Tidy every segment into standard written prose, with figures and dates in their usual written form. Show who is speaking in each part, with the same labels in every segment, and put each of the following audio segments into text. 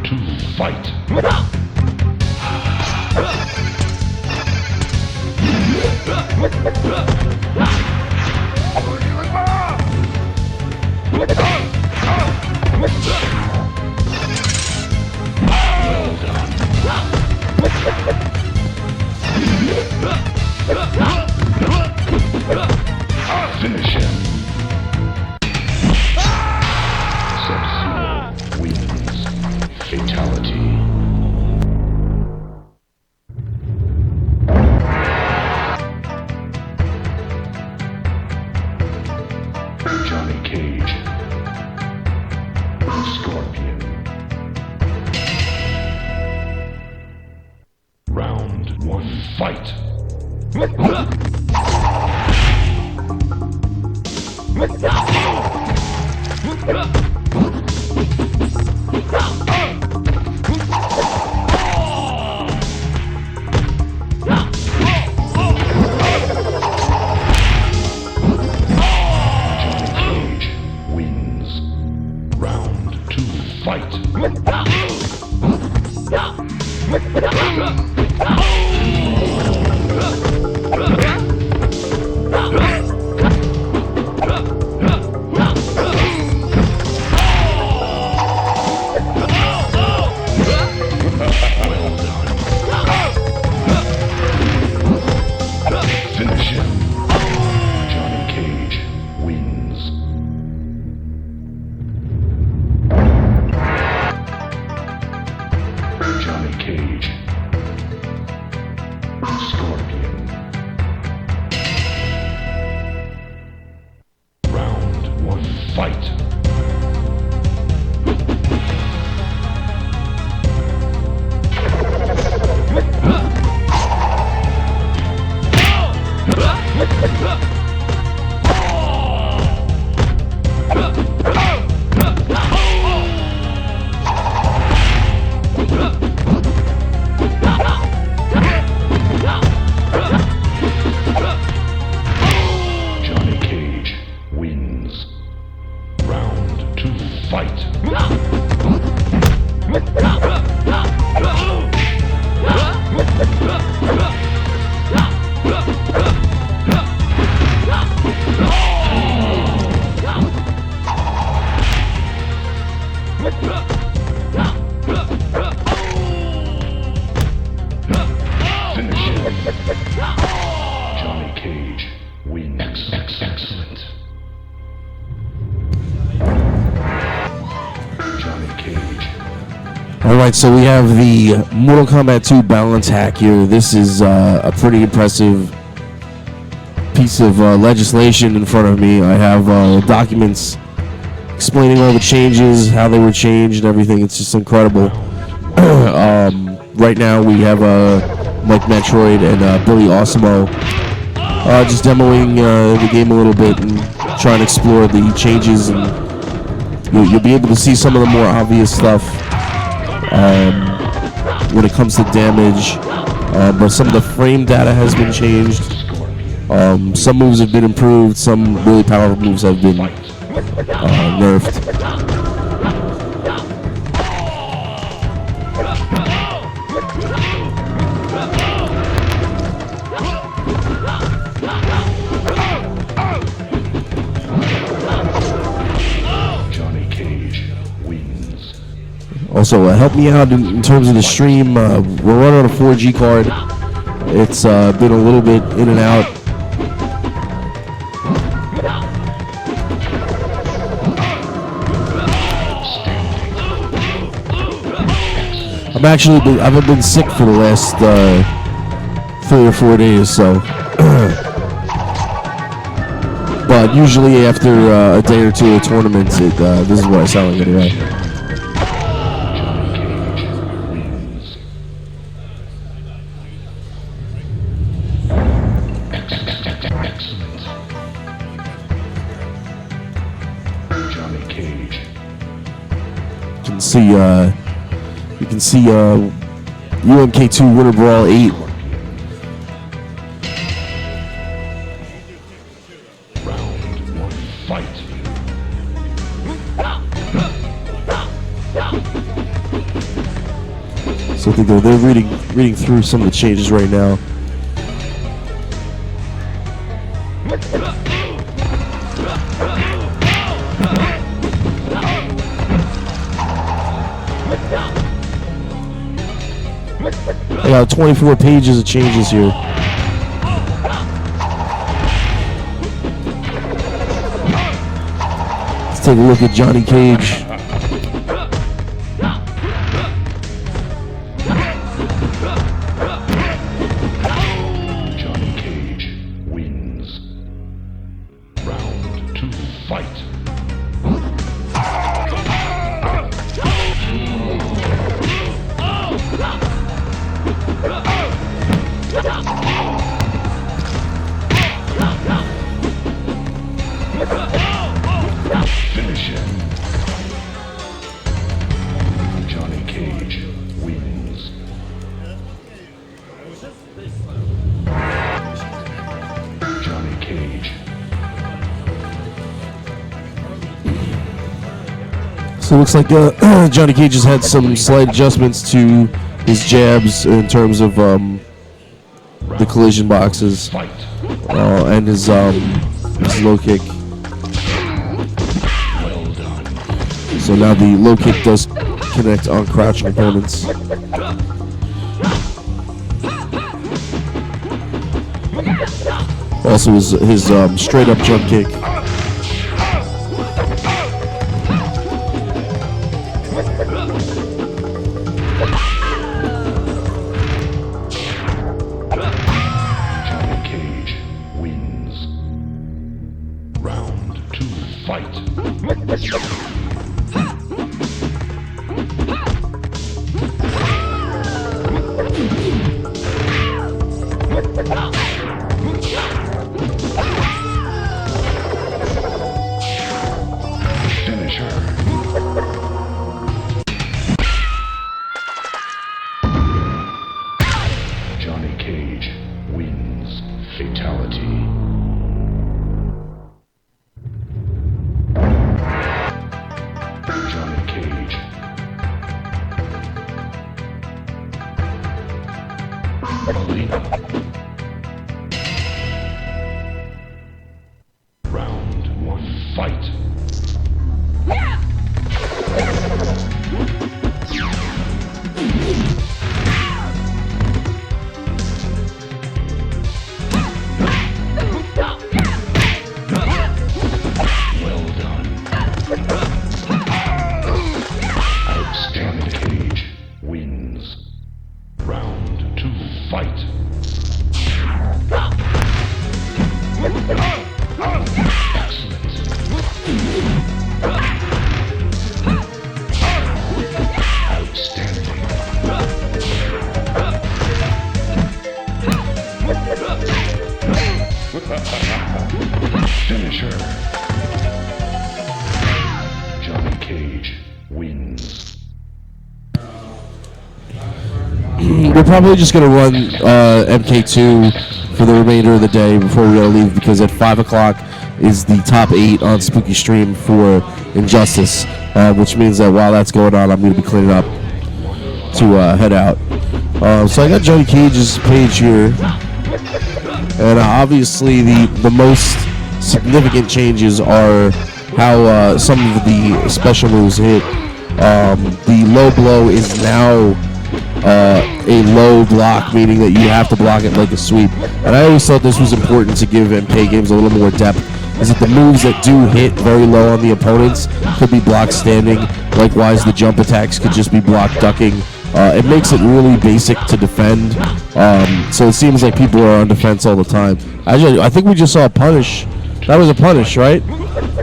Speaker 1: 2, fight. Finish him. Sub-Zero wins. Fatality. Johnny Cage. Scorpion. Round 1, fight.
Speaker 2: Alright, so we have the Mortal Kombat 2 balance hack here. This is a pretty impressive piece of legislation in front of me. I have documents explaining all the changes, how they were changed, and everything. It's just incredible. Right now we have Mikemetroid and BillyAwesomo just demoing the game a little bit and trying to explore the changes, and you'll be able to see some of the more obvious stuff when it comes to damage, but some of the frame data has been changed. Some moves have been improved, some really powerful moves have been nerfed. Also, help me out in terms of the stream. We're running on a 4G card. It's been a little bit in and out. I've been sick for the last 3 or 4 days, so. But usually after a day or two of tournaments, this is what I sound like anyway. You can see UMKII Winter Brawl 8. So I think they're reading through some of the changes right now. I got 24 pages of changes here. Let's take a look at Johnny Cage.
Speaker 1: Johnny Cage wins. Round 2, fight. Finish him. Johnny Cage wins. Johnny Cage.
Speaker 2: So it looks like Johnny Cage has had some slight adjustments to his jabs in terms of the collision boxes and his low kick.
Speaker 1: Well done.
Speaker 2: So now the low kick does connect on crouching opponents. Also his straight up jump kick.
Speaker 1: Johnny Cage wins. Round 2, fight. Finish her. Johnny Cage wins. Fatality. Johnny Cage. Molina. Round 1, fight. Well done. Outstanding. Cage wins. Round 2, fight. Excellent. Outstanding. Finish her. Johnny Cage wins.
Speaker 2: We're probably just going to run MK2 for the remainder of the day before we gotta leave, because at 5 o'clock is the top 8 on Spooky Stream for Injustice, which means that while that's going on, I'm going to be cleaning up to head out. So I got Johnny Cage's page here, and obviously the most significant changes are how some of the special moves hit. The low blow is now a low block, meaning that you have to block it like a sweep. And I always thought this was important to give MK games a little more depth, is that the moves that do hit very low on the opponents could be blocked standing. Likewise, the jump attacks could just be blocked ducking. It makes it really basic to defend. So it seems like people are on defense all the time. I think we just saw a punish. That was a punish, right?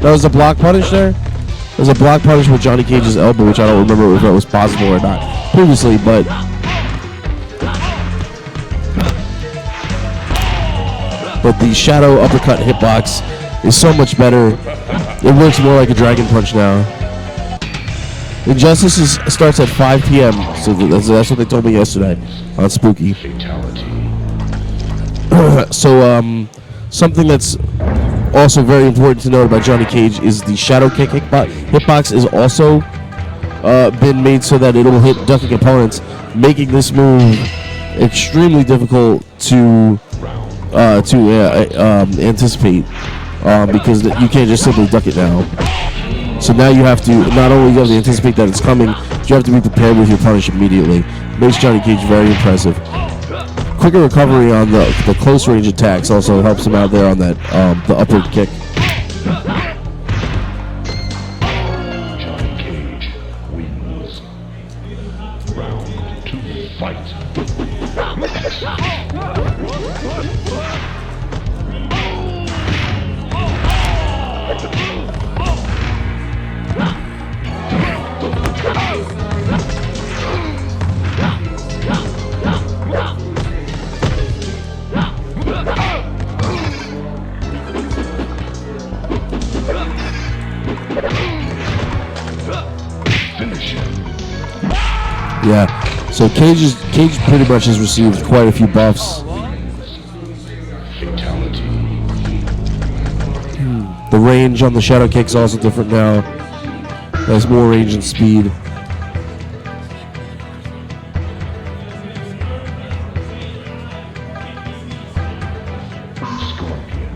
Speaker 2: That was a block punish there? There's a block punish with Johnny Cage's elbow, which I don't remember if that was possible or not previously, but the shadow uppercut hitbox is so much better. It works more like a dragon punch now. Injustice starts at 5 p.m., so that's what they told me yesterday on Spooky. So something that's also very important to note about Johnny Cage is the shadow kick hitbox is also been made so that it'll hit ducking opponents, making this move extremely difficult to anticipate because you can't just simply duck it now. So now you have to not only you have to anticipate that it's coming, you have to be prepared with your punish immediately. Makes Johnny Cage very impressive. Quicker recovery on the close range attacks also helps him out there on that the upward kick.
Speaker 1: Johnny Cage wins. Round 2, fight.
Speaker 2: Yeah, so Cage pretty much has received quite a few buffs.
Speaker 1: Fatality.
Speaker 2: The range on the shadow kick's also different now. Has more range and speed.
Speaker 1: Scorpion.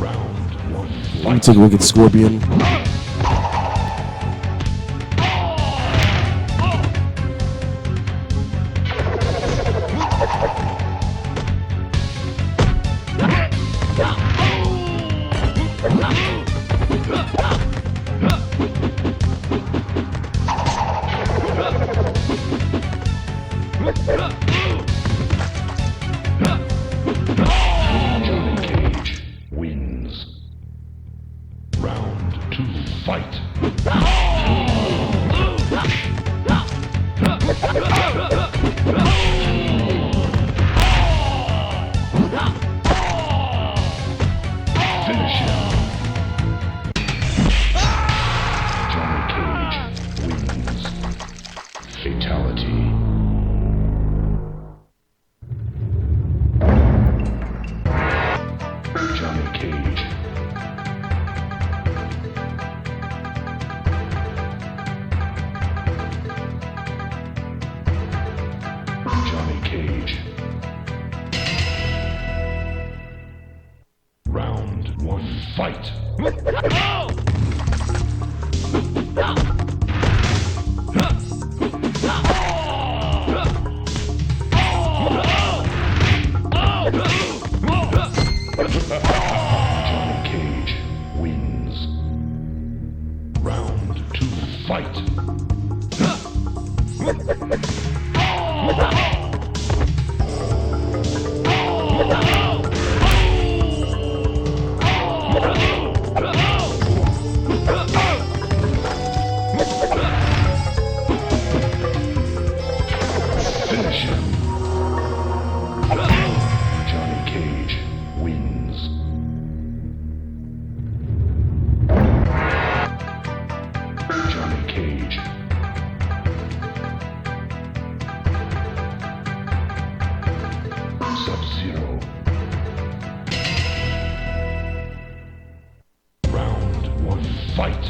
Speaker 1: Round 1,
Speaker 2: Let me take a look at Scorpion.
Speaker 1: Johnny Cage wins. Round 2, fight. Finish him. Johnny Cage wins. Fatality. Johnny Cage. Johnny Cage. Round 1, fight. Johnny Cage wins. Round 2, fight. Finish him. Johnny Cage wins. Johnny Cage. Sub-Zero. Round 1, fight.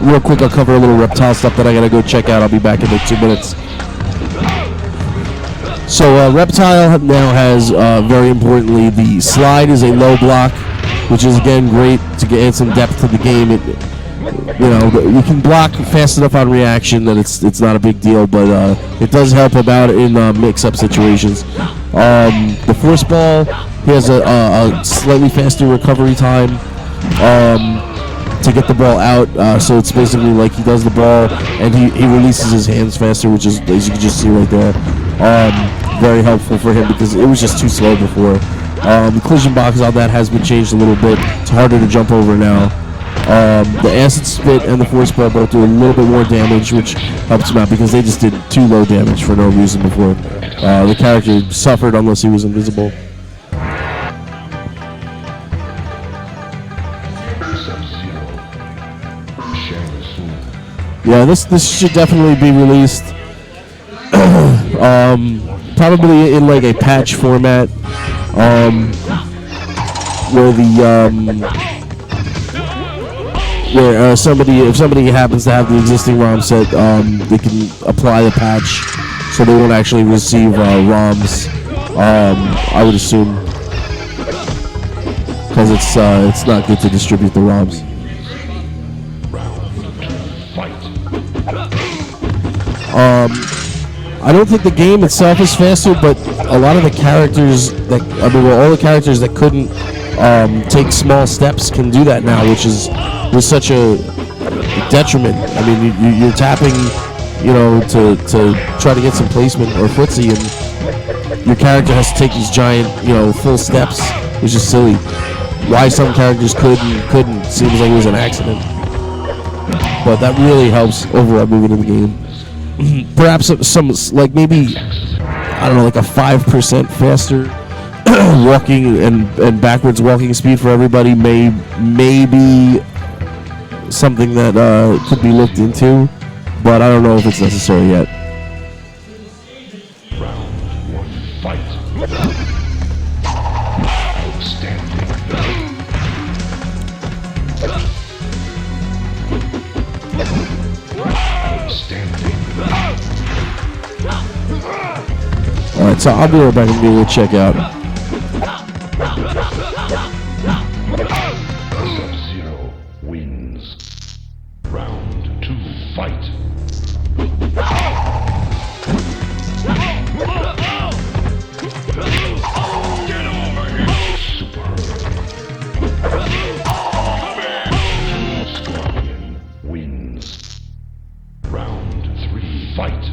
Speaker 2: real quick, I'll cover a little reptile stuff that I gotta go check out. I'll be back in like 2 minutes. So reptile now has, very importantly, the slide is a low block, which is again great to add some depth to the game. You can block fast enough on reaction that it's not a big deal, but it does help him out in mix-up situations. The force ball, he has a slightly faster recovery time to get the ball out, so it's basically like he does the ball and he releases his hands faster, which is, as you can just see right there, very helpful for him because it was just too slow before. The collision box on that has been changed a little bit. It's harder to jump over now. The acid spit and the force ball both do a little bit more damage, which helps him out because they just did too low damage for no reason before. The character suffered unless he was invisible. Yeah, this should definitely be released. Probably in like a patch format, where if somebody happens to have the existing ROM set, they can apply the patch, so they won't actually receive ROMs. I would assume, because it's not good to distribute the ROMs. I don't think the game itself is faster, but a lot of the characters all the characters that couldn't take small steps can do that now, which was such a detriment. I mean, you're tapping, to try to get some placement or footsie, and your character has to take these giant, full steps, which is silly. Why some characters could and couldn't seems like it was an accident. But that really helps overall moving in the game. Perhaps some like maybe, I don't know, like a 5% faster walking and backwards walking speed for everybody may be something that could be looked into, but I don't know if it's necessary yet.
Speaker 1: Round 1, fight. Outstanding. Outstanding.
Speaker 2: Alright, so I'll be right back and do a little check out.
Speaker 1: Sub-Zero wins. Round 2, fight. Get over here! Superb. Scorpion wins. Round 3, fight.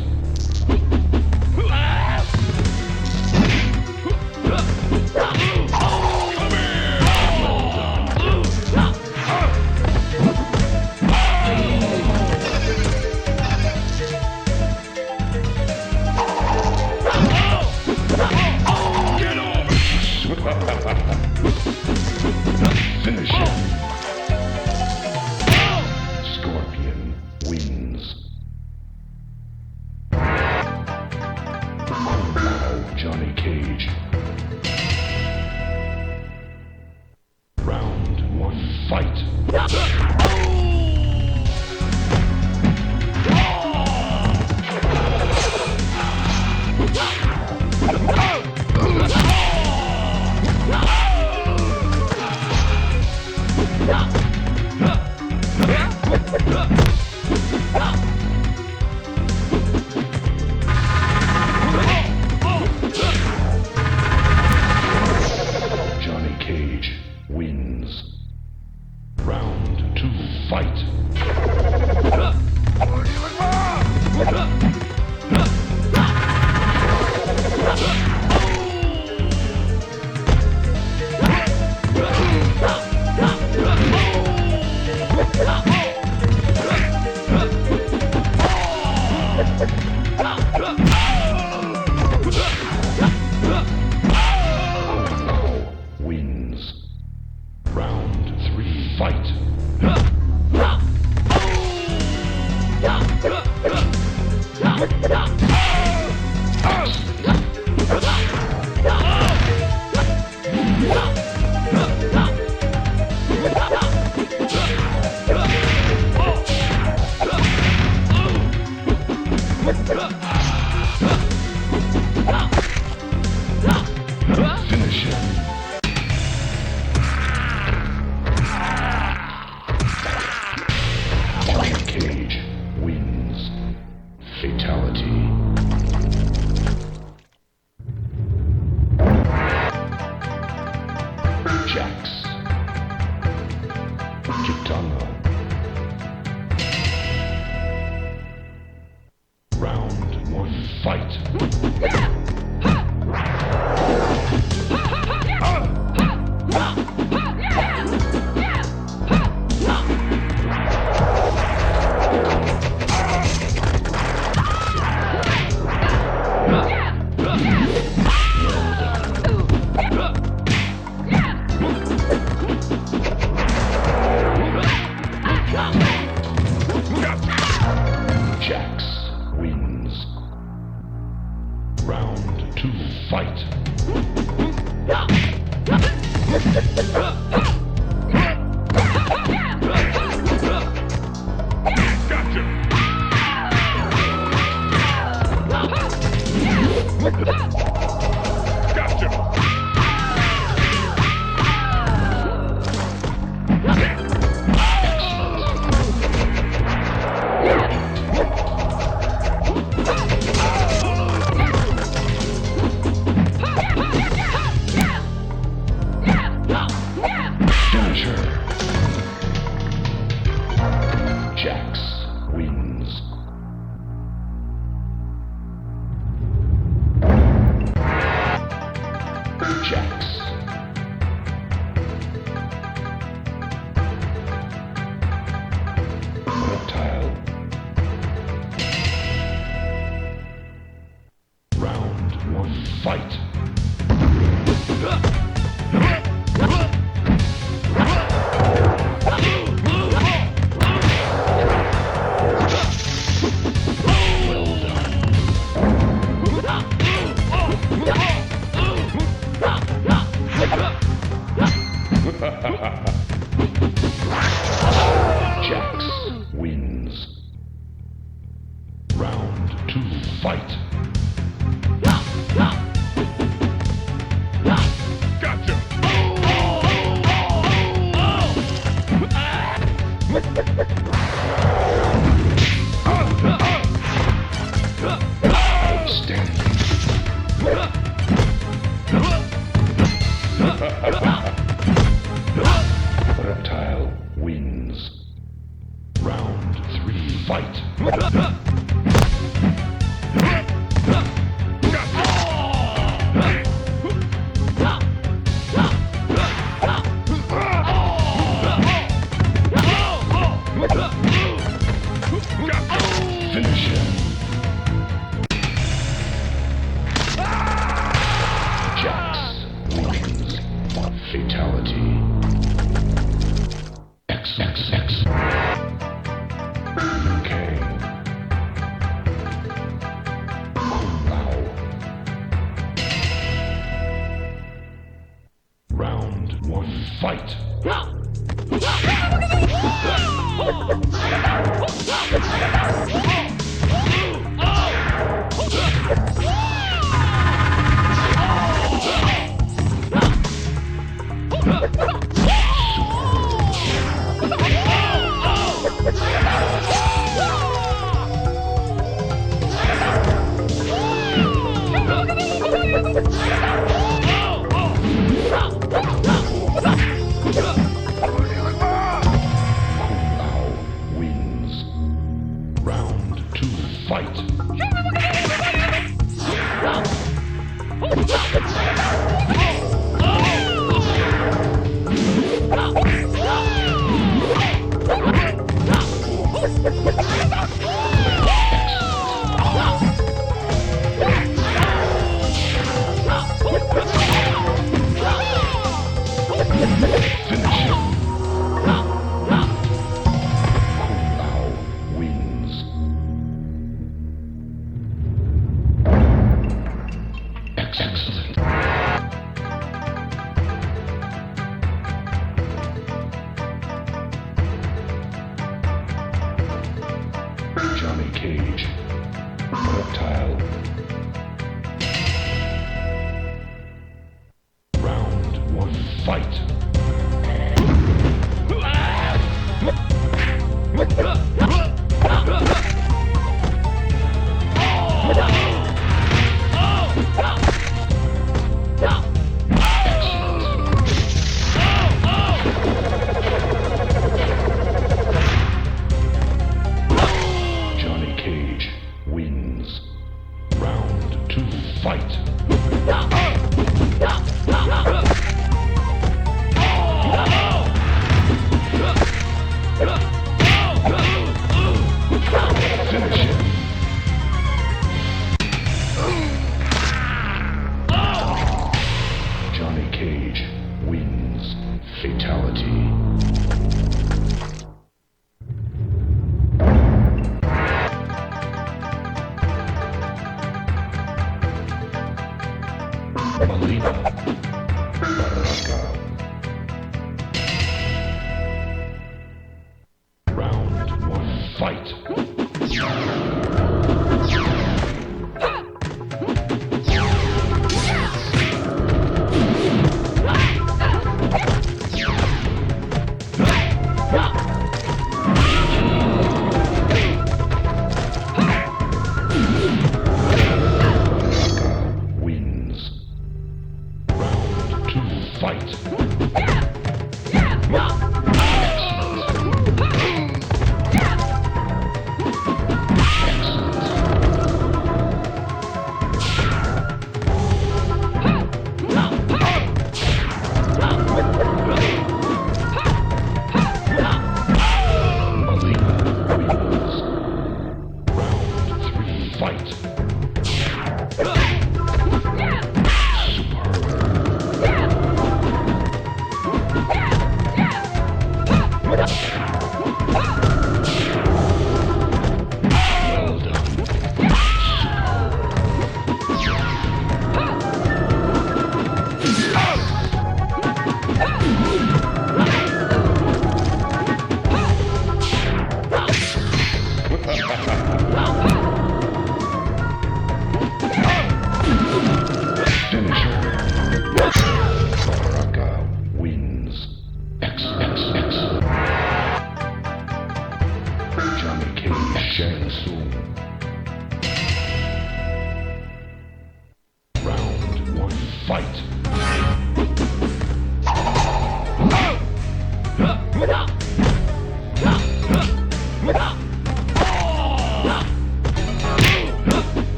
Speaker 1: fight.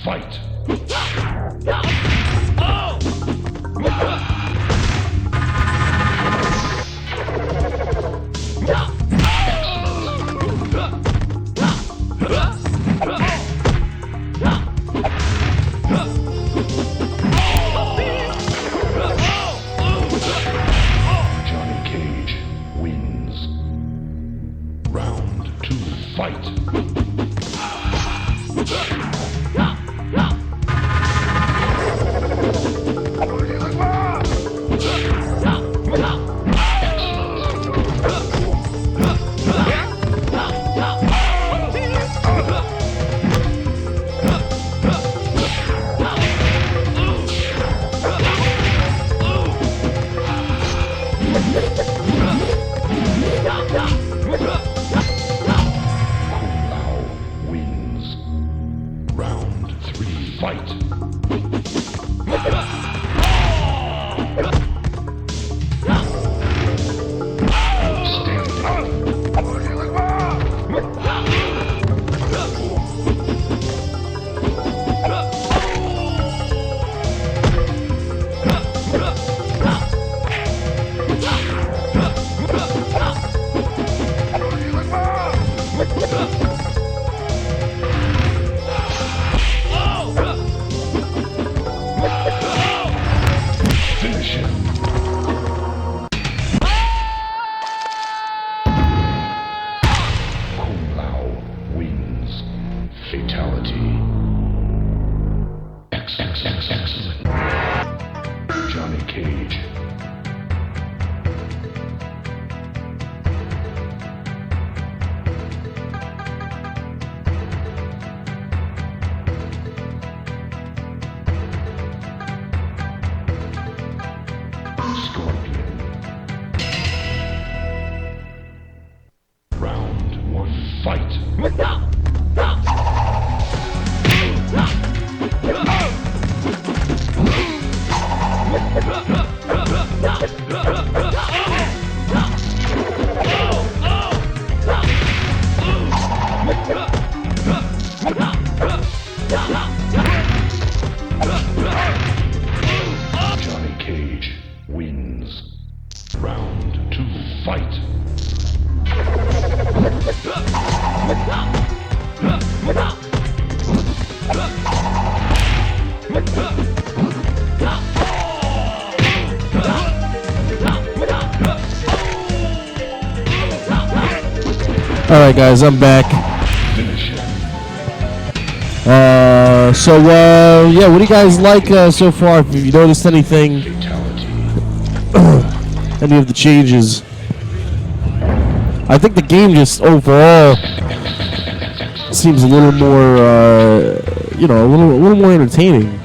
Speaker 3: Fight!
Speaker 2: Alright guys, I'm back.
Speaker 1: Finish him.
Speaker 2: Yeah, what do you guys like so far? If you noticed anything,
Speaker 1: Fatality.
Speaker 2: any of the changes? I think the game just overall seems a little more, a little more entertaining.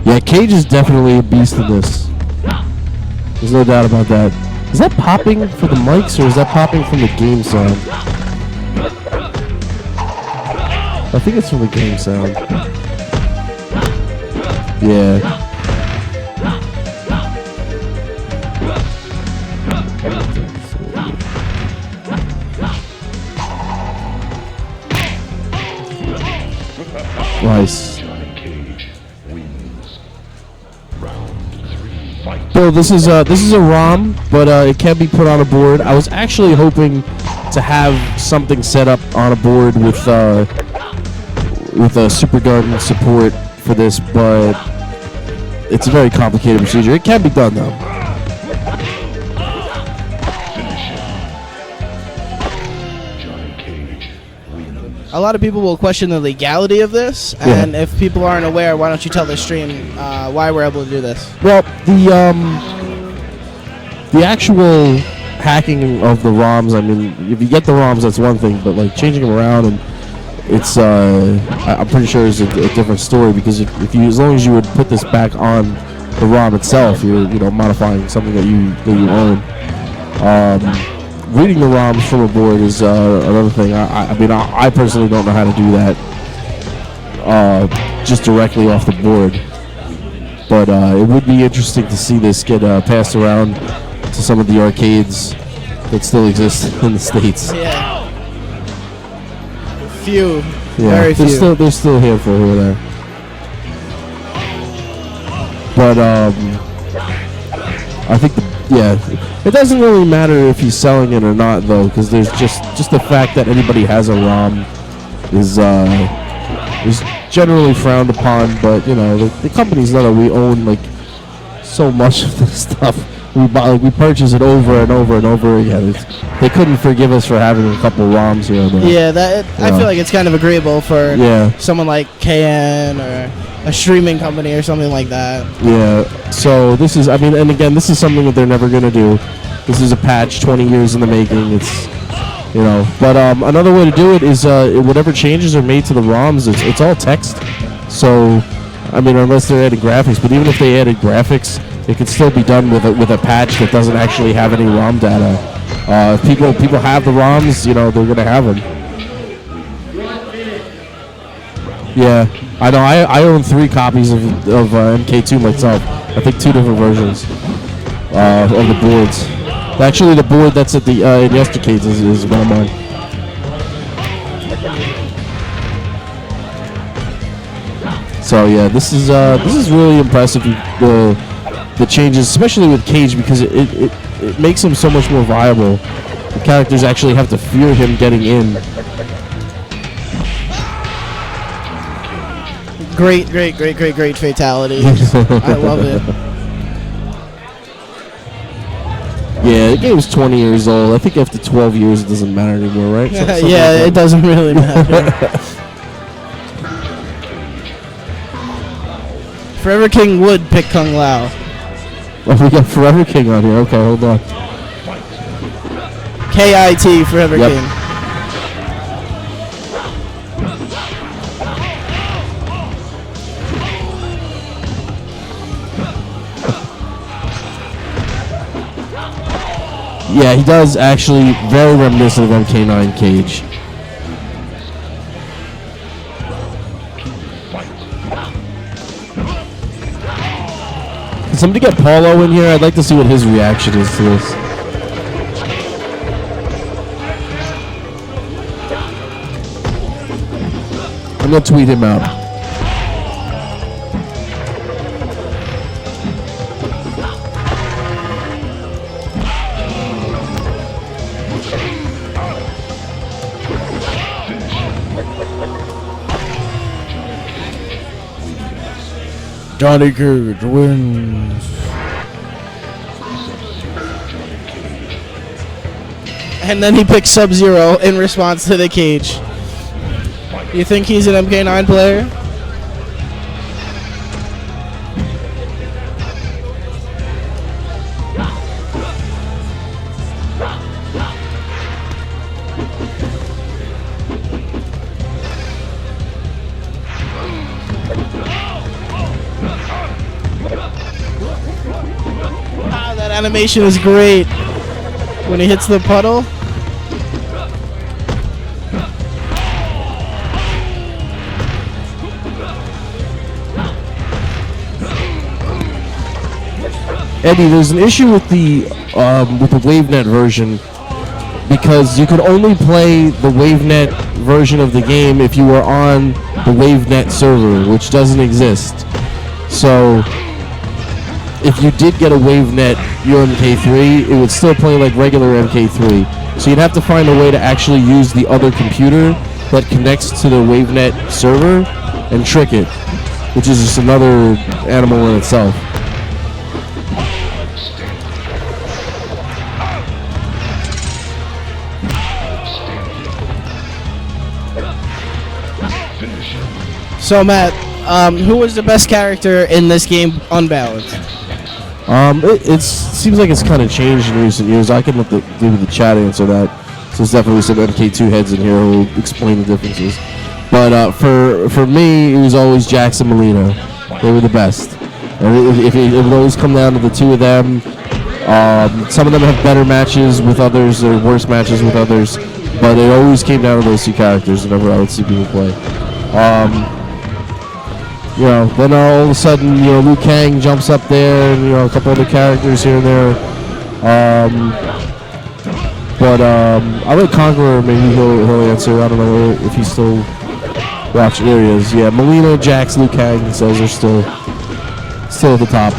Speaker 2: Yeah, Cage is definitely a beast in this. There's no doubt about that. Is that popping for the mics or is that popping from the game sound? I think it's from the game sound. Yeah. Nice. So this is a ROM, but it can be put on a board. I was actually hoping to have something set up on a board with a Super Garden support for this, but it's a very complicated procedure. It can be done though.
Speaker 3: A lot of people will question the legality of this, and if people aren't aware, why don't you tell the stream why we're able to do this?
Speaker 2: Well, the actual hacking of the ROMs, I mean, if you get the ROMs, that's one thing, but like changing them around, and it's I'm pretty sure it's a different story, because if you, as long as you would put this back on the ROM itself, you're modifying something that you own. Reading the ROMs from a board is another thing. I personally don't know how to do that just directly off the board. But it would be interesting to see this get passed around to some of the arcades that still exist in the States.
Speaker 3: Yeah. Few.
Speaker 2: Yeah,
Speaker 3: Very few.
Speaker 2: There's still a handful over there. But I think it doesn't really matter if he's selling it or not, though, because there's just the fact that anybody has a ROM is generally frowned upon. But the companies know that we own like so much of this stuff. We purchase it over and over and over again. They couldn't forgive us for having a couple ROMs here and there.
Speaker 3: Yeah, I feel like it's kind of agreeable for someone like KN or a streaming company or something like that. Yeah,
Speaker 2: so this is, and again, this is something that they're never going to do. This is a patch 20 years in the making. It's, but another way to do it is whatever changes are made to the ROMs, it's all text. So, unless they're adding graphics, but even if they added graphics, it could still be done with a patch that doesn't actually have any ROM data. If people have the ROMs, they're going to have them. Yeah, I know. I own 3 copies of MK2 myself. I think 2 different versions of the boards. Actually, the board that's at the in Yestercades is one of mine. So yeah, this is really impressive. The changes, especially with Cage, because it makes him so much more viable. The characters actually have to fear him getting in.
Speaker 3: Great fatality. I love it.
Speaker 2: Yeah, the game's 20 years old. I think after 12 years, it doesn't matter anymore, right?
Speaker 3: Yeah, it doesn't really matter. ForeverKing would pick Kung Lao.
Speaker 2: Oh, we got ForeverKing on here. Okay, hold on.
Speaker 3: KIT ForeverKing.
Speaker 2: Yep. Yeah, he does actually very reminiscent of MK9 Cage. Can somebody get Paulo in here? I'd like to see what his reaction is to this. I'm gonna tweet him out. Johnny Cage wins.
Speaker 3: And then he picks Sub-Zero in response to the cage. You think he's an MK9 player? Wow, that animation is great. When he hits the puddle.
Speaker 2: Eddie, there's an issue with the WaveNet version because you could only play the WaveNet version of the game if you were on the WaveNet server, which doesn't exist. So if you did get a WaveNet UMKII, it would still play like regular MK3. So you'd have to find a way to actually use the other computer that connects to the WaveNet server and trick it, which is just another animal in itself.
Speaker 3: So Matt, who was the best character in this game unbalanced?
Speaker 2: It seems like it's kind of changed in recent years. I can let the chat answer that. So there's definitely some MK2 heads in here who will explain the differences. But for me, it was always Jax and Melina. They were the best. And it would always come down to the two of them. Some of them have better matches with others or worse matches with others. But it always came down to those two characters whenever I would see people play. You know, then all of a sudden, you know, Liu Kang jumps up there, and you know, a couple other characters here and there. But I like Konqrr. Maybe he'll answer. I don't know if he's still watching. There he is. Yeah, Melina, Jax, Liu Kang. He says are still at the top.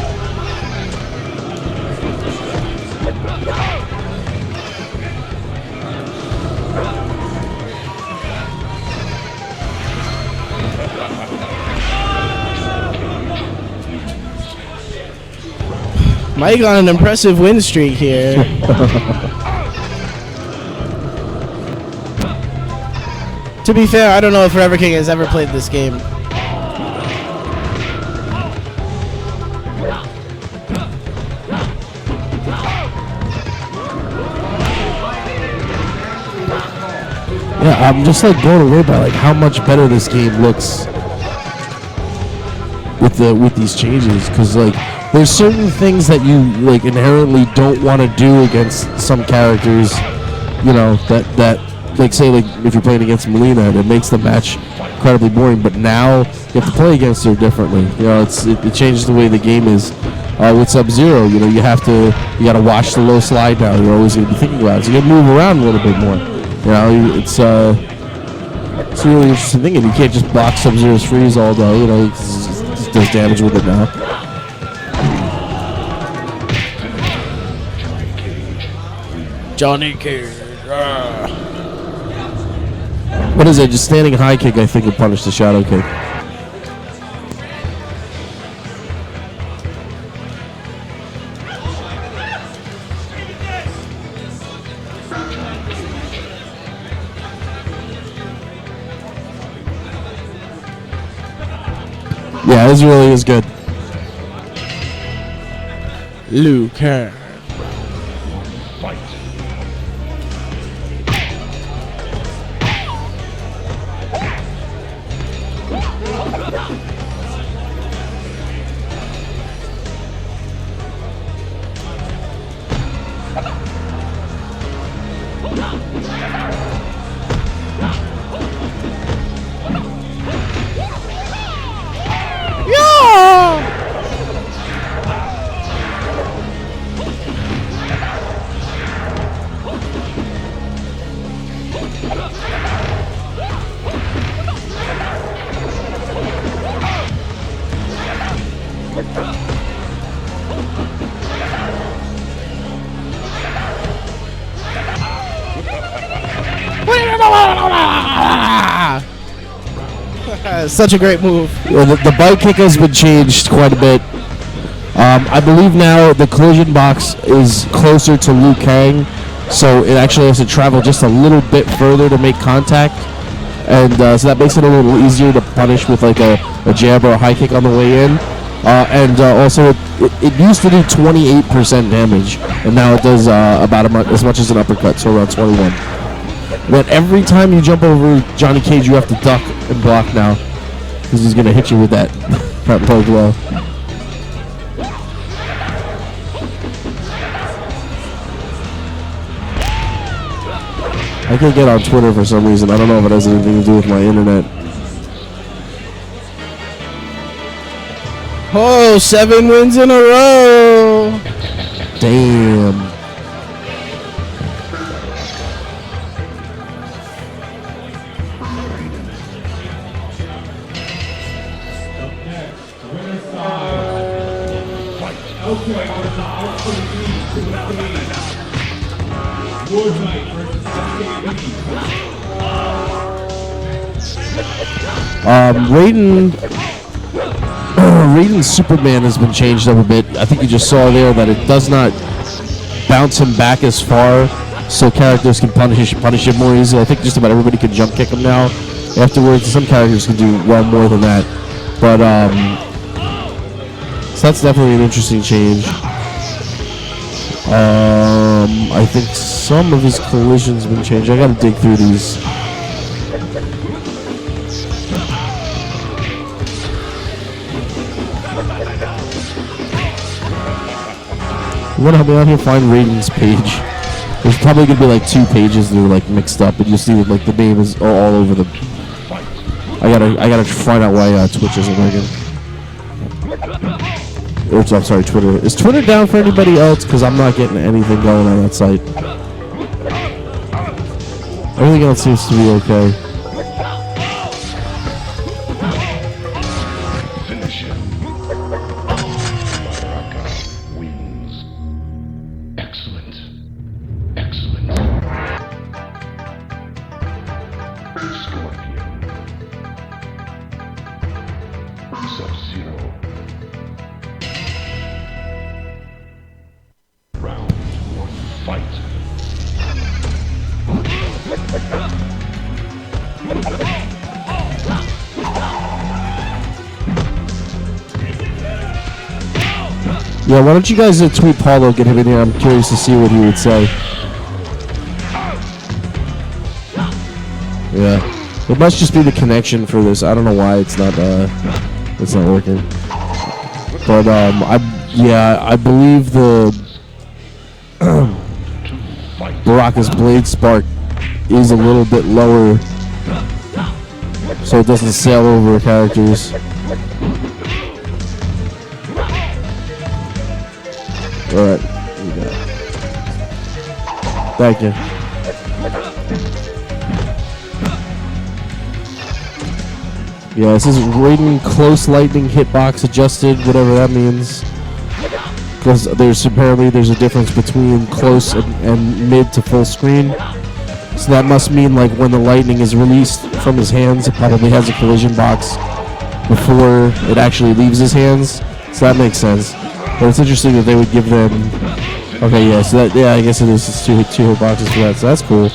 Speaker 3: Mike on an impressive win streak here. To be fair, I don't know if ForeverKing has ever played this game.
Speaker 2: Yeah, I'm just like blown away by like how much better this game looks with these changes, because like there's certain things that you like inherently don't want to do against some characters, you know, that like say like if you're playing against Melina, it makes the match incredibly boring. But now you have to play against her differently. You know, it changes the way the game is. With Sub-Zero, you know, you got to watch the low slide down. You're always going to be thinking about it. So you got to move around a little bit more. You know, it's a really interesting thing, and you can't just block Sub-Zero's freeze all day. You know, it does damage with it now.
Speaker 3: Johnny Cage.
Speaker 2: What is it? Just standing high kick, I think, would punish the shadow kick. Yeah, this really is good.
Speaker 3: Liu Kang. Such a great move.
Speaker 2: Yeah, the bike kick has been changed quite a bit. I believe now the collision box is closer to Liu Kang, so it actually has to travel just a little bit further to make contact, and so that makes it a little easier to punish with like a jab or a high kick on the way in. And also, it used to do 28% damage, and now it does about as much as an uppercut, so around 21. But every time you jump over Johnny Cage, you have to duck and block now, because he's gonna hit you with that low blow. I can't get on Twitter for some reason. I don't know if it has anything to do with my internet.
Speaker 3: Oh, 7 wins in a row.
Speaker 2: Damn. Raiden's Superman has been changed up a bit. I think you just saw there that it does not bounce him back as far, so characters can punish him more easily. I think just about everybody can jump kick him now. Afterwards, some characters can do well more than that. But so that's definitely an interesting change. I think some of his collisions have been changed. I gotta dig through these. You wanna help me out here? Find Raiden's page. There's probably gonna be like 2 pages that are like mixed up, and you'll see that like the name is all over them. I gotta find out why Twitch isn't working. I'm sorry, Twitter. Is Twitter down for anybody else? Because I'm not getting anything going on that site. Everything else seems to be okay.
Speaker 1: Finish him. Mureara wins. Excellent. Excellent. Scorpion. Sub-Zero. Round 1, fight.
Speaker 2: Yeah, why don't you guys tweet Paulo, get him in here? I'm curious to see what he would say. Yeah, it must just be the connection for this. I don't know why it's not working. But I believe the Baraka's blade spark is a little bit lower, so it doesn't sail over characters. Alright, we got it. Thank you. Yeah, this is Raiden close lightning hitbox adjusted, whatever that means. Because there's a difference between close and mid to full screen. So that must mean like when the lightning is released from his hands, it probably has a collision box before it actually leaves his hands. So that makes sense. But it's interesting that they would give them. Okay, yeah. So that, yeah, I guess it is just two hitboxes for that. So that's cool.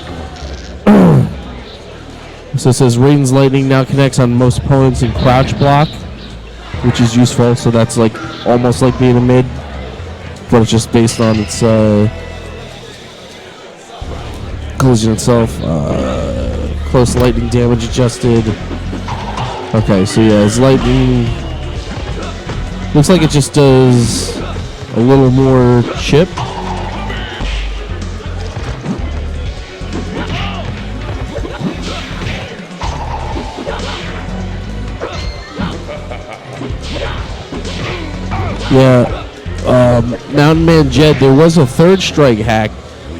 Speaker 2: So it says Raiden's lightning now connects on most opponents in crouch block, which is useful. So that's like almost like being a mid, but it's just based on its collision itself. Close lightning damage adjusted. Okay, so yeah, his lightning looks like it just does a little more chip. Yeah, Mountain Man Jed, there was a third strike hack,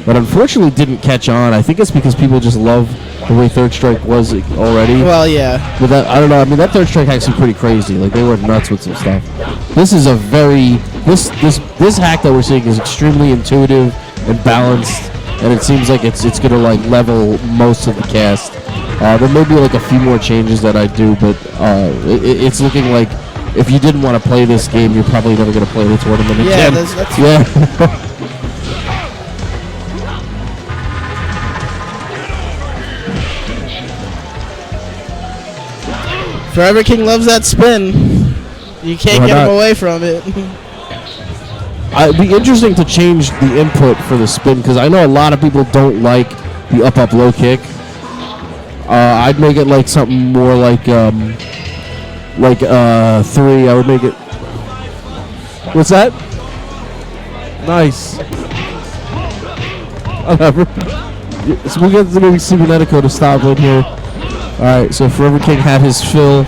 Speaker 2: but unfortunately didn't catch on. I think it's because people just love the way Third Strike was already.
Speaker 3: Well, yeah.
Speaker 2: But that, I don't know. I mean, that Third Strike hack's pretty crazy. Like, they went nuts with some stuff. This is a very this hack that we're seeing is extremely intuitive and balanced, and it seems like it's gonna like level most of the cast. There may be like a few more changes that I do, but it's looking like if you didn't want to play this game, you're probably never gonna play the tournament
Speaker 3: Yeah,
Speaker 2: again.
Speaker 3: that's
Speaker 2: Yeah.
Speaker 3: ForeverKing loves that spin. You can't
Speaker 2: Why
Speaker 3: get him
Speaker 2: not?
Speaker 3: away from it.
Speaker 2: It'd be interesting to change the input for the spin because I know a lot of people don't like the up low kick. I'd make it like something more like 3. I would make it. What's that? Nice. Whatever. So we'll get the movie Cibernetico to stop right here. All right. So ForeverKing had his fill.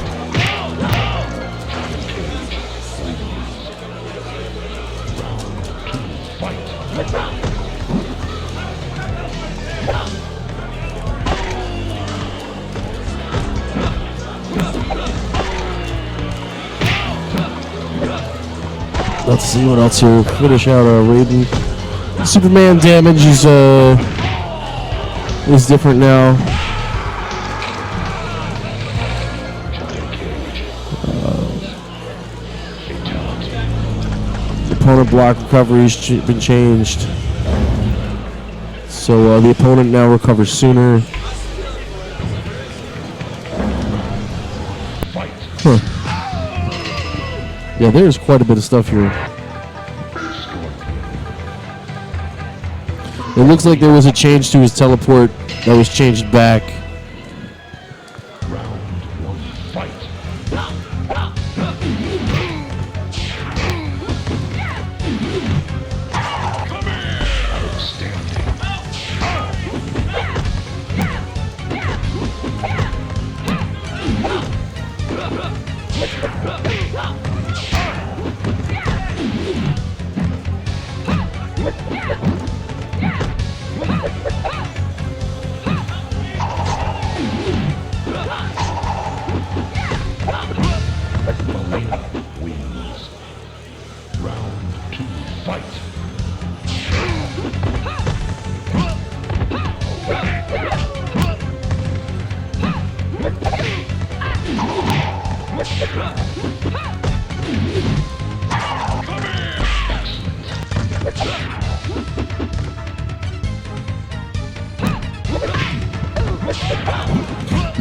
Speaker 2: Let's see what else here. Finish out Raiden. Superman damage is different now. Opponent block recovery's been changed. So the opponent now recovers sooner. Huh. Yeah, there's quite a bit of stuff here. It looks like there was a change to his teleport that was changed back.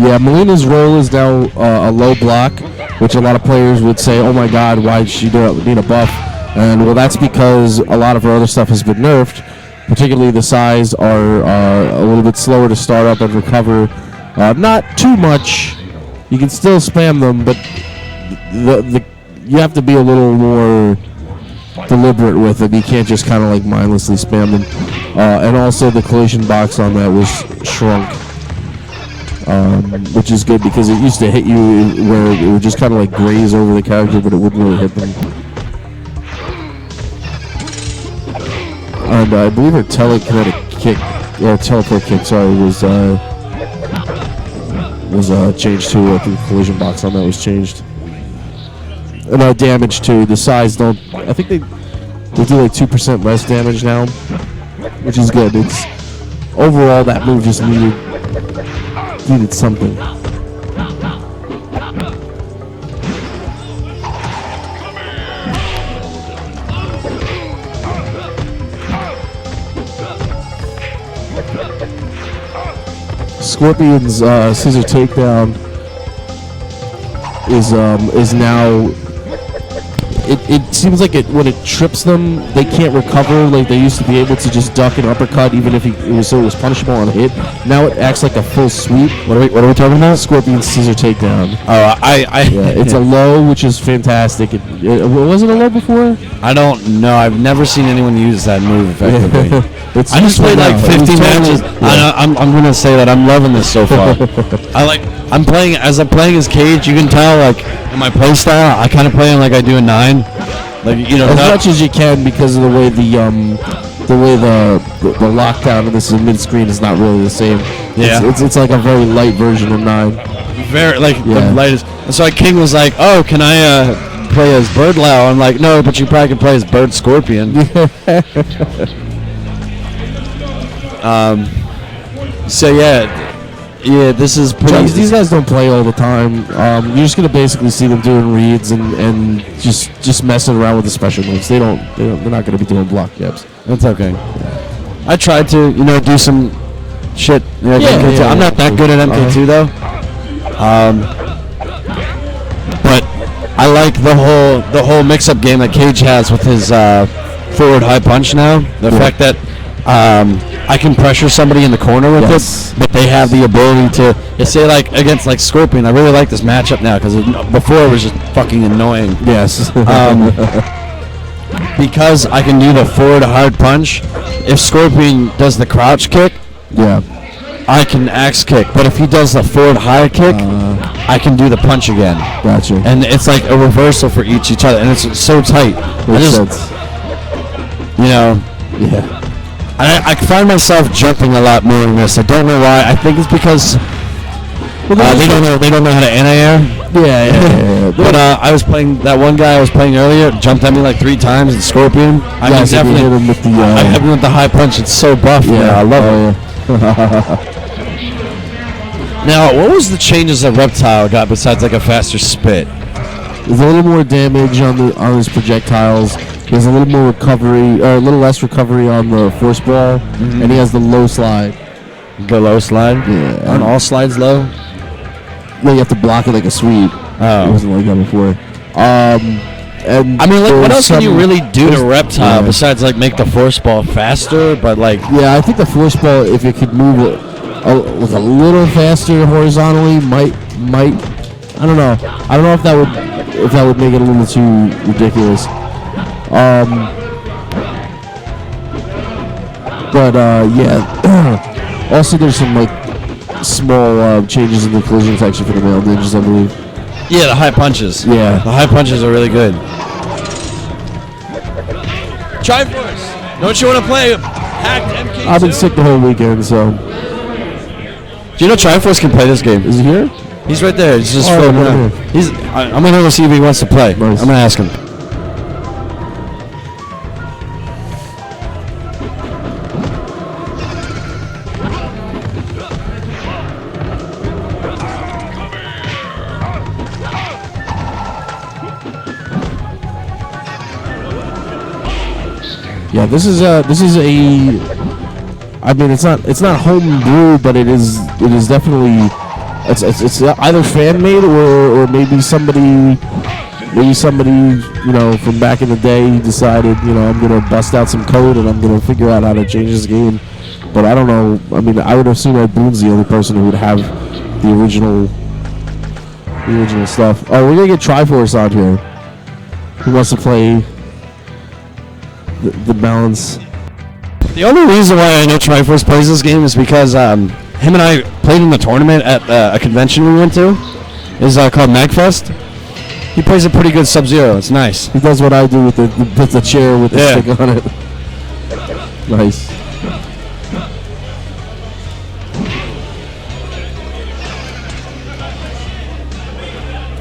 Speaker 2: Yeah, Melina's role is now a low block, which a lot of players would say, oh my god, why did she need a buff? And well, that's because a lot of her other stuff has been nerfed, particularly the size are a little bit slower to start up and recover. Not too much. You can still spam them, but you have to be a little more deliberate with it. You can't just kind of like mindlessly spam them. And also the collision box on that was shrunk. Which is good because it used to hit you where it would just kind of like graze over the character, but it wouldn't really hit them. And I believe her telekinetic kick, or teleport kick, sorry, was changed too. I think the collision box on that was changed. And damage too. The size don't. I think they do like 2% less damage now, which is good. It's overall that move just needed something. Scorpion's scissor takedown is now. It seems like when it trips them, they can't recover like they used to be able to just duck and uppercut even if it was punishable on a hit. Now it acts like a full sweep. What are we talking about? Scorpion's scissor takedown.
Speaker 4: Yeah,
Speaker 2: It's a low, which is fantastic. Was it a low before?
Speaker 4: I don't know. I've never seen anyone use that move effectively.
Speaker 2: I
Speaker 4: I just played like 50 matches. I'm gonna say that I'm loving this so far. I'm playing as Cage. You can tell like in my play style, I kind of play him like I do a 9. Like
Speaker 2: as much as you can because of the way the way the lockdown of this mid screen is not really the same.
Speaker 4: Yeah.
Speaker 2: It's like a very light version of 9.
Speaker 4: Very like
Speaker 2: Yeah.
Speaker 4: the lightest. And so King was like, "Oh, can I play as Birdlow?" I'm like, "No, but you probably can play as Bird Scorpion." So yeah, this is pretty.
Speaker 2: These guys don't play all the time. You're just gonna basically see them doing reads and just messing around with the special moves. They're not gonna be doing block caps.
Speaker 4: That's okay. I tried to, do some shit. MK2. I'm not that good at MK2 though. But I like the whole mix-up game that Cage has with his forward high punch now. The fact that I can pressure somebody in the corner with it, but they have the ability to say like against like Scorpion. I really like this matchup now because before it was just fucking annoying.
Speaker 2: Yes.
Speaker 4: Because I can do the forward hard punch. If Scorpion does the crouch kick, I can axe kick. But if he does the forward high kick, I can do the punch again.
Speaker 2: Gotcha.
Speaker 4: And it's like a reversal for each other, and it's so tight.
Speaker 2: Makes sense.
Speaker 4: Yeah. I find myself jumping a lot more in this. I don't know why. I think it's because they don't know how to anti-air.
Speaker 2: Yeah.
Speaker 4: But I was playing that one guy I was playing earlier. Jumped at me like 3 times. And Scorpion. I can definitely
Speaker 2: hit him with the.
Speaker 4: I hit him with the high punch. It's so buff. Yeah, I love it. Now, what was the changes that Reptile got besides like a faster spit?
Speaker 2: There's a little more damage on his projectiles. There's a little more recovery, or a little less recovery on the force ball, and he has the low slide.
Speaker 4: The low slide?
Speaker 2: Yeah.
Speaker 4: Aren't all slides low?
Speaker 2: No, you have to block it like a sweep.
Speaker 4: Oh.
Speaker 2: It wasn't like that before. And
Speaker 4: I mean, like, what
Speaker 2: there's
Speaker 4: else can you
Speaker 2: some-
Speaker 4: really do to Reptile
Speaker 2: Yeah.
Speaker 4: besides like make the force ball faster? But like,
Speaker 2: Yeah, I think the force ball, if it could move like a little faster horizontally, might. I don't know. I don't know if that would make it a little too ridiculous. But yeah. Also, there's some like small changes in the collision detection for the male ninjas, I believe.
Speaker 4: yeah, the high punches.
Speaker 2: Yeah.
Speaker 4: The high punches are really good. TriForce, don't you want to play hacked MK2?
Speaker 2: I've been sick the whole weekend, so.
Speaker 4: Do you know TriForce can play this game?
Speaker 2: Is he here?
Speaker 4: He's right there. He's just
Speaker 2: Oh,
Speaker 4: floating
Speaker 2: right
Speaker 4: around.
Speaker 2: here.
Speaker 4: I'm gonna go see if he wants to play.
Speaker 2: Nice.
Speaker 4: I'm gonna ask him.
Speaker 2: Yeah, this is a. I mean, it's not home brew, but it is definitely. It's either fan made or maybe somebody from back in the day decided I'm gonna bust out some code and I'm gonna figure out how to change this game. But I don't know. I mean, I would assume that Boone's the only person who would have the original stuff. Oh, we're gonna get TriForce on here. Who wants to play the balance?
Speaker 4: The only reason why I know TriForce plays this game is because him and I played in the tournament at a convention we went to. It's called Magfest. He plays a pretty good Sub-Zero. It's nice.
Speaker 2: He does what I do with the chair with the stick on it. Nice.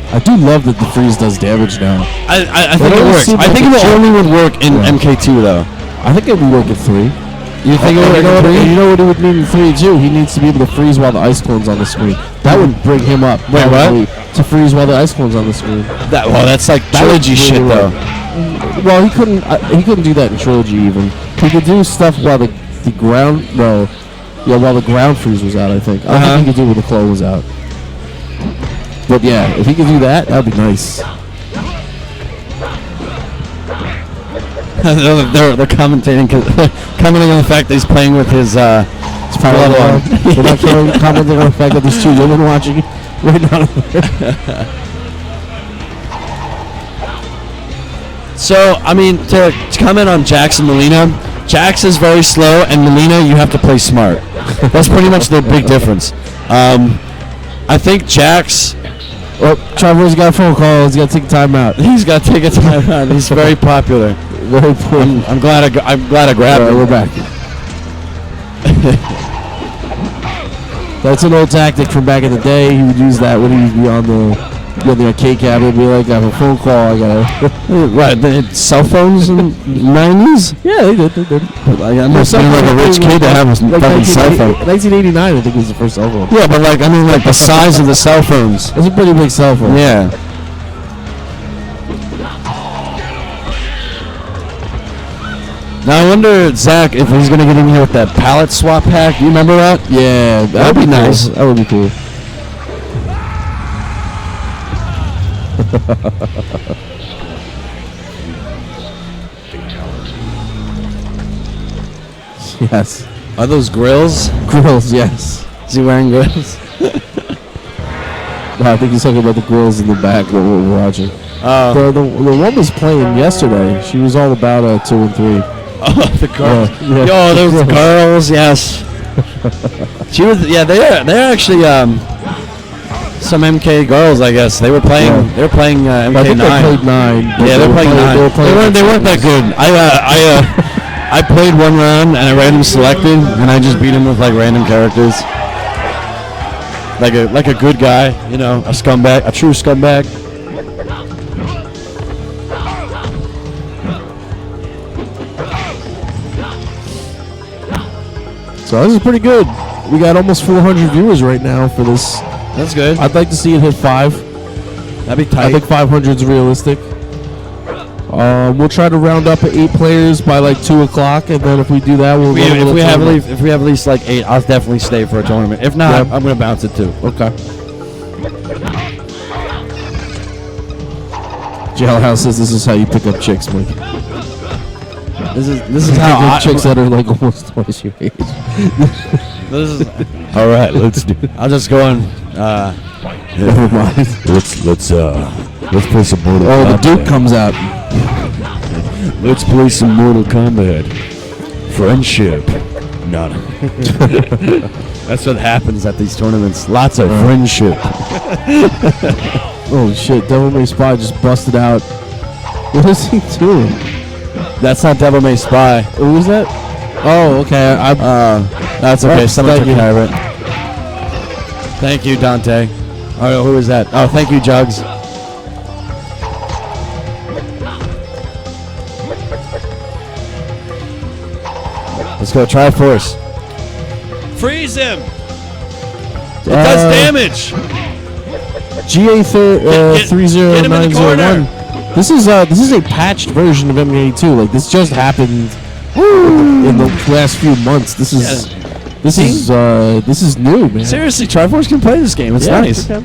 Speaker 2: I do love that the freeze does damage now.
Speaker 4: I think it works. I think it only would work in MK2 though.
Speaker 2: I think it would work in 3.
Speaker 4: You think it would work in 3?
Speaker 2: You know what it would mean in 3 too? He needs to be able to freeze while the ice clone's on the screen. That would bring him up.
Speaker 4: Wait,
Speaker 2: probably, to freeze while the ice clone's on the screen.
Speaker 4: That's like trilogy shit though.
Speaker 2: Well, he couldn't do that in trilogy even. He could do stuff while the ground while the ground freeze was out. I think. I think he could do it when the clone was out. But yeah, if he could do that, that'd be nice.
Speaker 4: they're commenting on the fact that he's playing with his
Speaker 2: power alarm. They're not commenting on the fact that there's 2 women watching right now.
Speaker 4: So, I mean, to comment on Jax and Melina, Jax is very slow, and Melina, you have to play smart. That's pretty much the big difference. I think Jax...
Speaker 2: Oh, Trevor's got a phone call. He's got to take a time out.
Speaker 4: He's got to take a time out. He's very popular.
Speaker 2: Very important.
Speaker 4: I'm glad I grabbed it.
Speaker 2: We're back. That's an old tactic from back in the day. He would use that when he would be on the arcade cabinet. Be like, I have a phone call. I gotta.
Speaker 4: Right, they had cell phones in the 90s?
Speaker 2: Yeah, they did.
Speaker 4: But, like, I must be like a rich kid to have a fucking cell phone.
Speaker 2: 1989, I think, was the first cell phone.
Speaker 4: Yeah, but like, I mean, like the size of the cell phones.
Speaker 2: It's a pretty big cell phone.
Speaker 4: Yeah. Now I wonder, Zach, if he's gonna get in here with that palette swap pack. Do you remember that?
Speaker 2: Yeah,
Speaker 4: That'd be nice.
Speaker 2: Cool. That would be cool. Yes.
Speaker 4: Are those grills?
Speaker 2: Grills, yes.
Speaker 4: Is he wearing grills?
Speaker 2: No, I think he's talking about the grills in the back that we're watching. The one was playing yesterday. She was all about 2 and 3.
Speaker 4: Oh, the girls.
Speaker 2: Yeah.
Speaker 4: Yo, those girls, yes. She was, yeah, they're actually some MK girls, I guess. They were playing.
Speaker 2: Yeah.
Speaker 4: They were playing MK9.
Speaker 2: I think they played 9.
Speaker 4: Yeah, they're playing 9. They weren't that good. I played one round and I random selected and I just beat him with like random characters. Like a good guy, you know, a scumbag, a true scumbag.
Speaker 2: So this is pretty good. We got almost 400 viewers right now for this.
Speaker 4: That's good.
Speaker 2: I'd like to see it hit 5.
Speaker 4: That'd be tight.
Speaker 2: I think 500 is realistic. We'll try to round up at 8 players by like 2 o'clock, and then if we do that, we'll go to
Speaker 4: if
Speaker 2: the
Speaker 4: we have
Speaker 2: tournament.
Speaker 4: at least like 8, I'll definitely stay for a tournament. If not,
Speaker 2: Yeah.
Speaker 4: I'm gonna bounce it too.
Speaker 2: Okay. Jailhouse says this is how you pick up chicks, Mike.
Speaker 4: This is
Speaker 2: Pick
Speaker 4: how
Speaker 2: up chicks that are like almost twice your age.
Speaker 4: This is all right. Let's do. I'll just go on.
Speaker 2: Never mind.
Speaker 5: Let's play some Mortal
Speaker 2: Oh,
Speaker 5: Kombat.
Speaker 2: the Duke comes out.
Speaker 5: Let's play some Mortal Kombat. Friendship. Not.
Speaker 4: That's what happens at these tournaments. Lots of friendship.
Speaker 2: Oh shit! Devil May Spy just busted out. What is he doing?
Speaker 4: That's not Devil May Spy.
Speaker 2: Who was that? Oh, okay.
Speaker 4: That's okay.
Speaker 2: Oh,
Speaker 4: Someone
Speaker 2: thank
Speaker 4: took
Speaker 2: you.
Speaker 4: care of it. Thank you, Dante. Oh, who is that? Oh, thank you, Jugs. Let's go TriForce. Freeze him! It does damage!
Speaker 2: GA
Speaker 4: Get him in the
Speaker 2: 30901. This is a patched version of MK2. Like this just happened in the last few months. This is new, man.
Speaker 4: Seriously, TriForce can play this game. It's
Speaker 2: Yeah,
Speaker 4: nice.
Speaker 2: okay.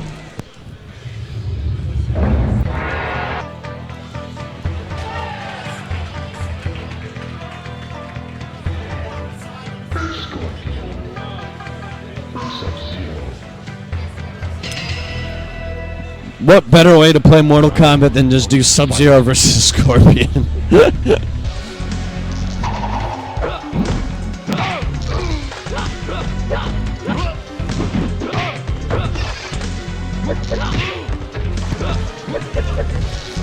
Speaker 4: What better way to play Mortal Kombat than just do Sub-Zero versus Scorpion?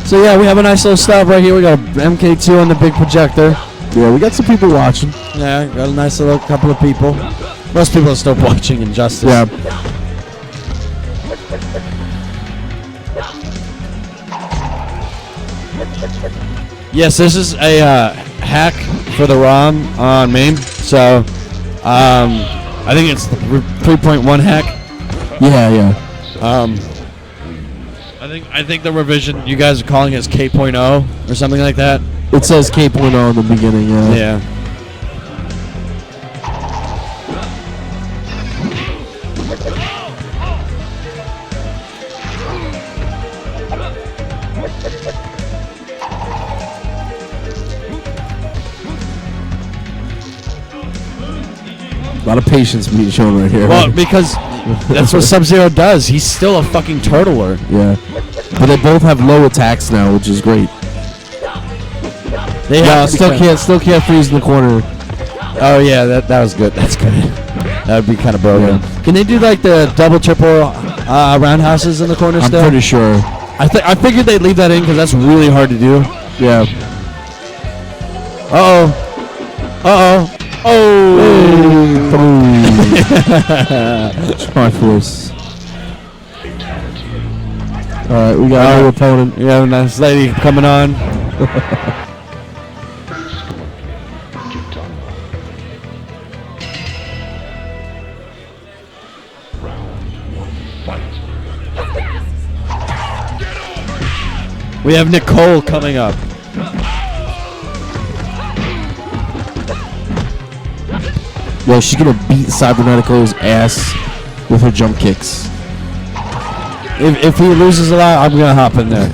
Speaker 4: So yeah, we have a nice little stop right here. We got MK2 on the big projector.
Speaker 2: Yeah, we got some people watching.
Speaker 4: Yeah, got a nice little couple of people. Most people are still watching Injustice.
Speaker 2: Yeah.
Speaker 4: Yes, this is a hack for the ROM on MAME. So, I think it's 3.1 hack.
Speaker 2: Yeah.
Speaker 4: I think the revision you guys are calling is K.0 or something like that.
Speaker 2: It says K.0 in the beginning. Yeah.
Speaker 4: Yeah.
Speaker 2: A lot of patience being shown right here.
Speaker 4: Well, because that's what Sub-Zero does. He's still a fucking turtler.
Speaker 2: Yeah. But they both have low attacks now, which is great.
Speaker 4: They
Speaker 2: Yeah,
Speaker 4: have
Speaker 2: still can't freeze in the corner.
Speaker 4: Oh yeah, that was good. That's good. That would be kind of broken.
Speaker 2: Yeah.
Speaker 4: Can they do like the double, triple roundhouses in the corner
Speaker 2: I'm
Speaker 4: still?
Speaker 2: pretty sure.
Speaker 4: I figured they'd leave that in because that's really hard to do.
Speaker 2: Yeah. TriForce. All right, we got our opponent.
Speaker 4: We have a nice lady coming on. We have Nicole coming up.
Speaker 2: Well, she's gonna beat Cibernetico's ass with her jump kicks.
Speaker 4: If he loses a lot, I'm gonna hop in there.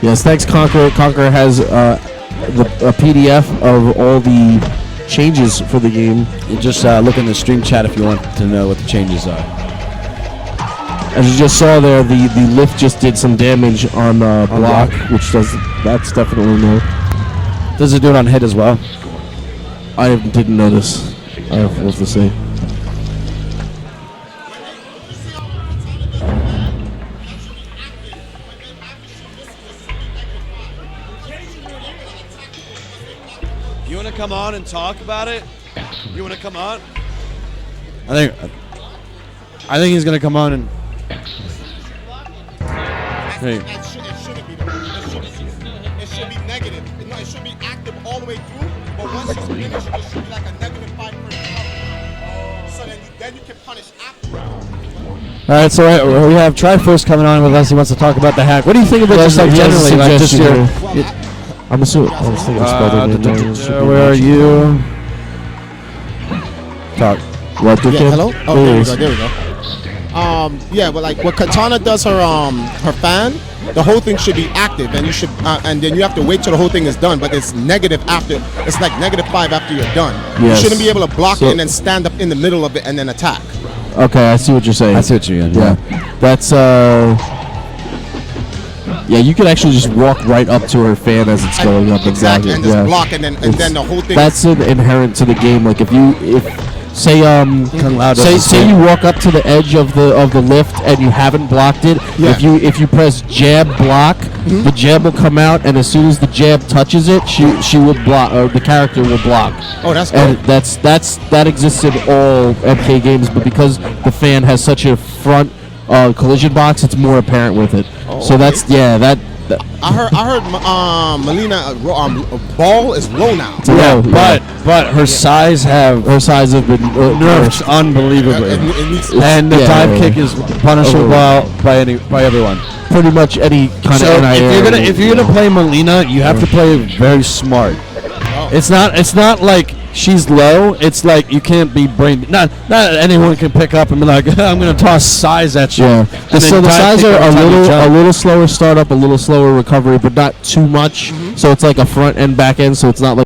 Speaker 2: Yes, thanks, Konqrr. Konqrr has a PDF of all the changes for the game.
Speaker 4: You just look in the stream chat if you want to know what the changes are.
Speaker 2: As you just saw there, the lift just did some damage on block, which that's definitely new.
Speaker 4: Does it do it on hit as well?
Speaker 2: I didn't notice. I have what to say.
Speaker 4: You want to come on and talk about it? You want to come on? I think he's gonna come on and. Hey.
Speaker 6: It shouldn't be. It should be negative. No, it should be active all the way through. But once it's finished, it should be like a negative 5%. So then you can punish after.
Speaker 4: All right, so we have TriForce coming on with us. He wants to talk about the hack. What do you think of it? Just like generally, like just your.
Speaker 2: I'm assuming. I was thinking
Speaker 4: Where are you? Talk.
Speaker 2: What?
Speaker 6: Yeah, hello. Oh, there we go. There we go. Yeah, but like when Katana does her fan, the whole thing should be active, and you should, and then you have to wait till the whole thing is done. But it's negative after. It's like -5 after you're done.
Speaker 2: Yes.
Speaker 6: You shouldn't be able to block it and then stand up in the middle of it and then attack.
Speaker 2: Okay, I see what you're saying.
Speaker 4: I see what you mean.
Speaker 2: Yeah, that's yeah, you could actually just walk right up to her fan as it's going up.
Speaker 6: Exactly, and just block, and then the whole thing.
Speaker 2: That's inherent to the game. Like if say you walk up to the edge of the lift and you haven't blocked it.
Speaker 6: Yeah.
Speaker 2: If you press jab block, the jab will come out, and as soon as the jab touches it, she will block, or the character will block.
Speaker 6: Oh, that's
Speaker 2: and
Speaker 6: good.
Speaker 2: that exists in all MK games, but because the fan has such a front collision box, it's more apparent with it.
Speaker 6: Oh,
Speaker 2: so
Speaker 6: okay. I heard Melina ball is low now.
Speaker 2: Yeah,
Speaker 4: but her size have
Speaker 2: been
Speaker 4: nerfed unbelievably, and the dive kick is punishable by everyone.
Speaker 2: Pretty much any kind of
Speaker 4: if you're gonna play Melina, you have to play very smart.
Speaker 6: Oh.
Speaker 4: It's not like she's low. It's like you can't be brain. Not anyone can pick up and be like, I'm gonna toss size at you.
Speaker 2: Yeah.
Speaker 4: And
Speaker 2: So the size are a
Speaker 4: jump.
Speaker 2: little slower startup, a little slower recovery, but not too much. So it's like a front end, back end. So it's not like